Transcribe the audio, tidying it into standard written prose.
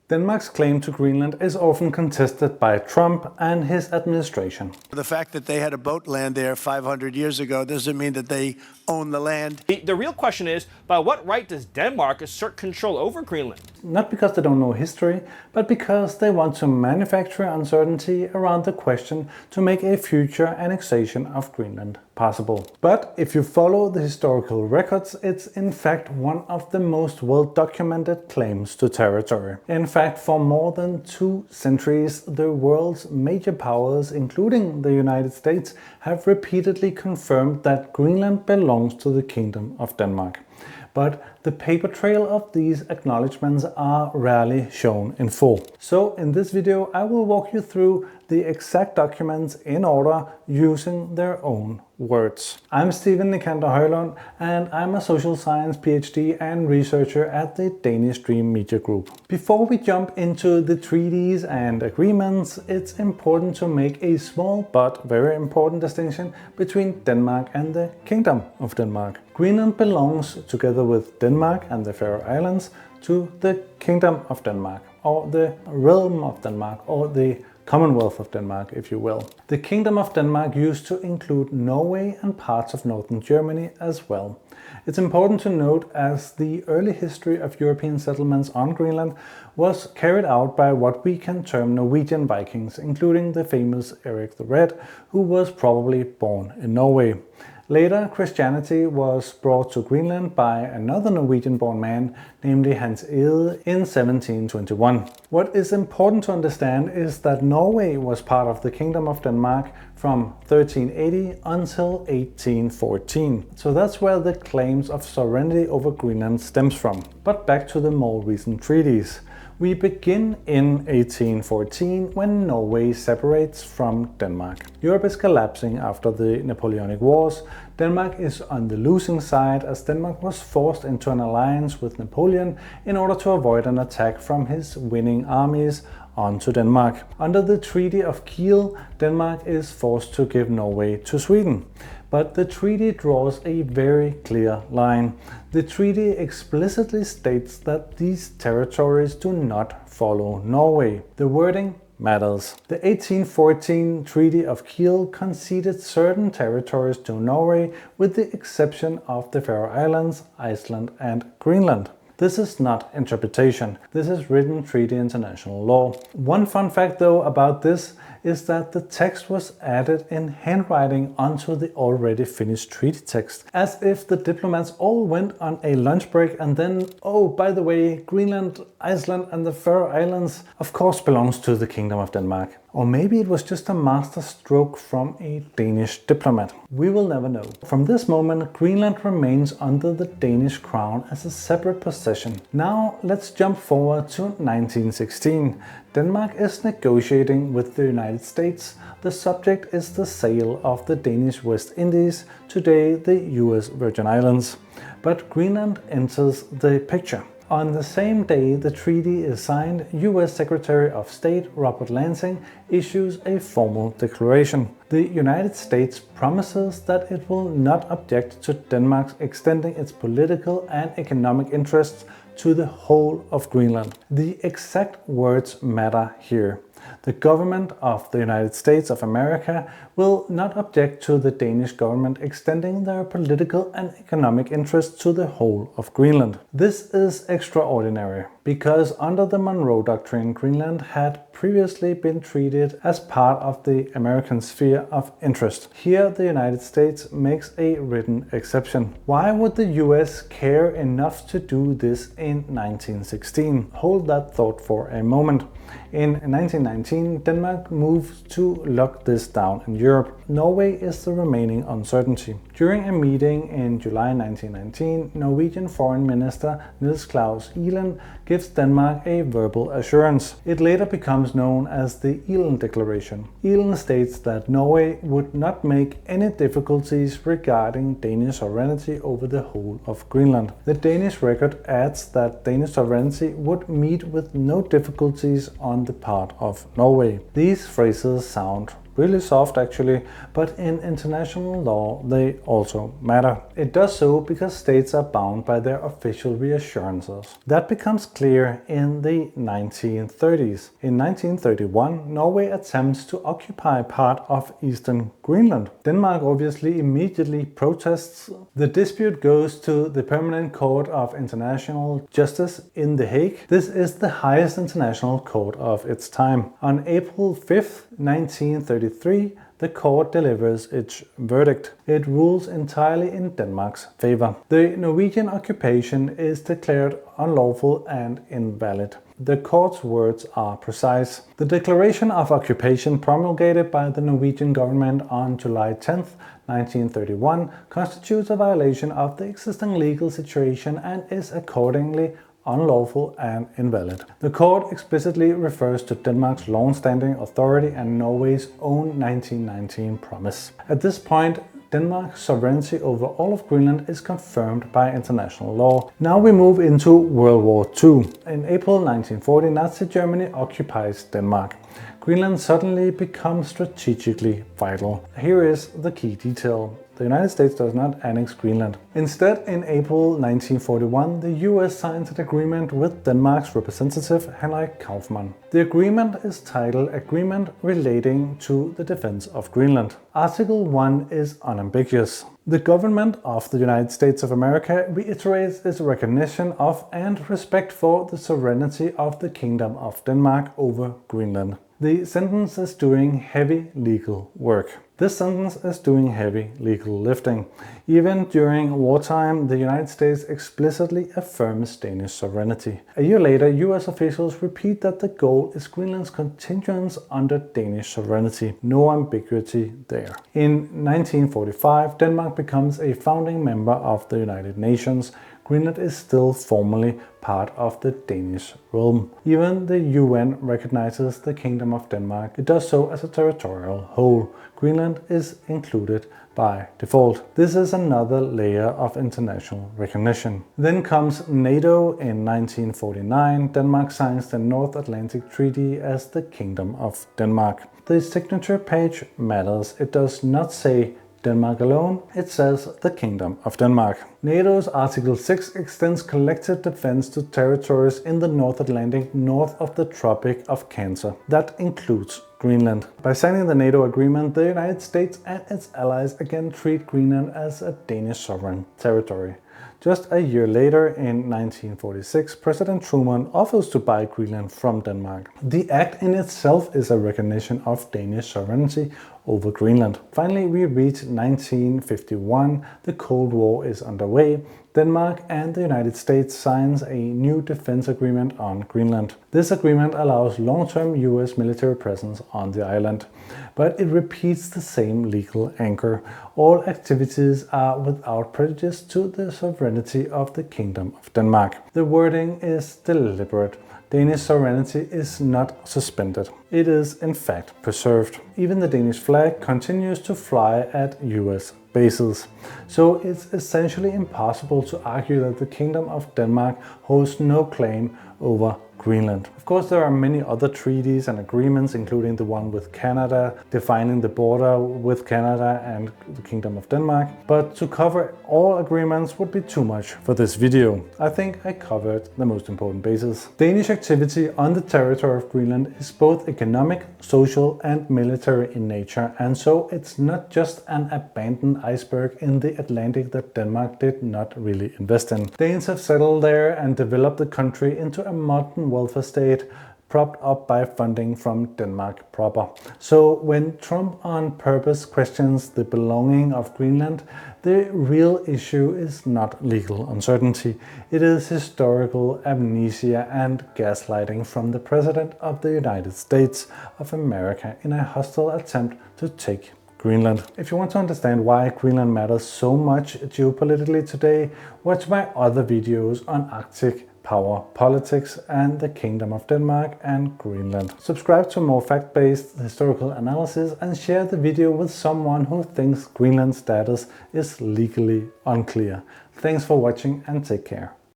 Denmark's claim to Greenland is often contested by Trump and his administration. The fact that they had a boat land there 500 years ago doesn't mean that they own the land. The real question is, by what right does Denmark assert control over Greenland? Not because they don't know history, but because they want to manufacture uncertainty around the question to make a future annexation of Greenland possible. But if you follow the historical records, it's in fact one of the most well-documented claims to territory. In fact, for more than 2 centuries, the world's major powers, including the United States, have repeatedly confirmed that Greenland belongs to the Kingdom of Denmark. But the paper trail of these acknowledgements are rarely shown in full. So in this video I will walk you through the exact documents in order using their own words. I'm Stephen Nikander Højlund and I'm a social science PhD and researcher at the Danish Dream Media Group. Before we jump into the treaties and agreements, it's important to make a small but very important distinction between Denmark and the Kingdom of Denmark. Greenland belongs, together with Denmark and the Faroe Islands, to the Kingdom of Denmark, or the Realm of Denmark, or the Commonwealth of Denmark, if you will. The Kingdom of Denmark used to include Norway and parts of northern Germany as well. It's important to note, as the early history of European settlements on Greenland was carried out by what we can term Norwegian Vikings, including the famous Erik the Red, who was probably born in Norway. Later, Christianity was brought to Greenland by another Norwegian-born man, namely Hans Egede, in 1721. What is important to understand is that Norway was part of the Kingdom of Denmark from 1380 until 1814. So that's where the claims of sovereignty over Greenland stems from. But back to the more recent treaties. We begin in 1814 when Norway separates from Denmark. Europe is collapsing after the Napoleonic Wars. Denmark is on the losing side as Denmark was forced into an alliance with Napoleon in order to avoid an attack from his winning armies onto Denmark. Under the Treaty of Kiel, Denmark is forced to give Norway to Sweden. But the treaty draws a very clear line. The treaty explicitly states that these territories do not follow Norway. The wording matters. The 1814 Treaty of Kiel conceded certain territories to Norway with the exception of the Faroe Islands, Iceland and Greenland. This is not interpretation. This is written treaty international law. One fun fact though about this is that the text was added in handwriting onto the already finished treaty text, as if the diplomats all went on a lunch break and then, oh, by the way, Greenland, Iceland and the Faroe Islands of course belongs to the Kingdom of Denmark. Or maybe it was just a master stroke from a Danish diplomat. We will never know. From this moment, Greenland remains under the Danish crown as a separate possession. Now let's jump forward to 1916. Denmark is negotiating with the United States. The subject is the sale of the Danish West Indies, today the US Virgin Islands. But Greenland enters the picture. On the same day the treaty is signed, US Secretary of State Robert Lansing issues a formal declaration. The United States promises that it will not object to Denmark's extending its political and economic interests to the whole of Greenland. The exact words matter here. The government of the United States of America will not object to the Danish government extending their political and economic interests to the whole of Greenland. This is extraordinary because under the Monroe Doctrine, Greenland had previously been treated as part of the American sphere of interest. Here the United States makes a written exception. Why would the US care enough to do this in 1916? Hold that thought for a moment. In 1919, Denmark moves to lock this down in Europe. Norway is the remaining uncertainty. During a meeting in July 1919, Norwegian Foreign Minister Niels Claus Ihlen gives Denmark a verbal assurance. It later becomes known as the Ihlen-Declaration. Ihlen states that Norway would not make any difficulties regarding Danish sovereignty over the whole of Greenland. The Danish record adds that Danish sovereignty would meet with no difficulties on the part of Norway. These phrases sound really soft actually, but in international law they also matter. It does so because states are bound by their official reassurances. That becomes clear in the 1930s. In 1931, Norway attempts to occupy part of eastern Greenland. Denmark obviously immediately protests. The dispute goes to the Permanent Court of International Justice in The Hague. This is the highest international court of its time. On April 5th, 1933, the court delivers its verdict. It rules entirely in Denmark's favor. The Norwegian occupation is declared unlawful and invalid. The court's words are precise. The declaration of occupation promulgated by the Norwegian government on July 10th, 1931 constitutes a violation of the existing legal situation and is accordingly unlawful and invalid. The court explicitly refers to Denmark's long-standing authority and Norway's own 1919 promise. At this point, Denmark's sovereignty over all of Greenland is confirmed by international law. Now we move into World War II. In April 1940, Nazi Germany occupies Denmark. Greenland suddenly becomes strategically vital. Here is the key detail. The United States does not annex Greenland. Instead, in April 1941, the US signs an agreement with Denmark's representative Henrik Kaufmann. The agreement is titled Agreement Relating to the Defense of Greenland. Article 1 is unambiguous. The government of the United States of America reiterates its recognition of and respect for the sovereignty of the Kingdom of Denmark over Greenland. The sentence is doing heavy legal work. This sentence is doing heavy legal lifting. Even during wartime, the United States explicitly affirms Danish sovereignty. A year later, US officials repeat that the goal is Greenland's continuance under Danish sovereignty. No ambiguity there. In 1945, Denmark becomes a founding member of the United Nations. Greenland is still formally part of the Danish realm. Even the UN recognizes the Kingdom of Denmark. It does so as a territorial whole. Greenland is included by default. This is another layer of international recognition. Then comes NATO in 1949. Denmark signs the North Atlantic Treaty as the Kingdom of Denmark. The signature page matters. It does not say Denmark alone, it says the Kingdom of Denmark. NATO's Article 6 extends collective defense to territories in the North Atlantic north of the Tropic of Cancer. That includes Greenland. By signing the NATO agreement, the United States and its allies again treat Greenland as a Danish sovereign territory. Just a year later, in 1946, President Truman offers to buy Greenland from Denmark. The act in itself is a recognition of Danish sovereignty over Greenland. Finally, we reach 1951. The Cold War is underway. Denmark and the United States signs a new defense agreement on Greenland. This agreement allows long-term US military presence on the island, but it repeats the same legal anchor. All activities are without prejudice to the sovereignty of the Kingdom of Denmark. The wording is deliberate. Danish sovereignty is not suspended. It is in fact preserved. Even the Danish flag continues to fly at US bases. So it's essentially impossible to argue that the Kingdom of Denmark holds no claim over Greenland. Of course, there are many other treaties and agreements, including the one with Canada, defining the border with Canada and the Kingdom of Denmark. But to cover all agreements would be too much for this video. I think I covered the most important bases. Danish activity on the territory of Greenland is both economic, social and military in nature, and so it's not just an abandoned iceberg in the Atlantic that Denmark did not really invest in. Danes have settled there and developed the country into a modern welfare state, propped up by funding from Denmark proper. So when Trump on purpose questions the belonging of Greenland, the real issue is not legal uncertainty. It is historical amnesia and gaslighting from the President of the United States of America in a hostile attempt to take Greenland. If you want to understand why Greenland matters so much geopolitically today, watch my other videos on Arctic power politics and the Kingdom of Denmark and Greenland. Subscribe to more fact-based historical analysis and share the video with someone who thinks Greenland's status is legally unclear. Thanks for watching and take care.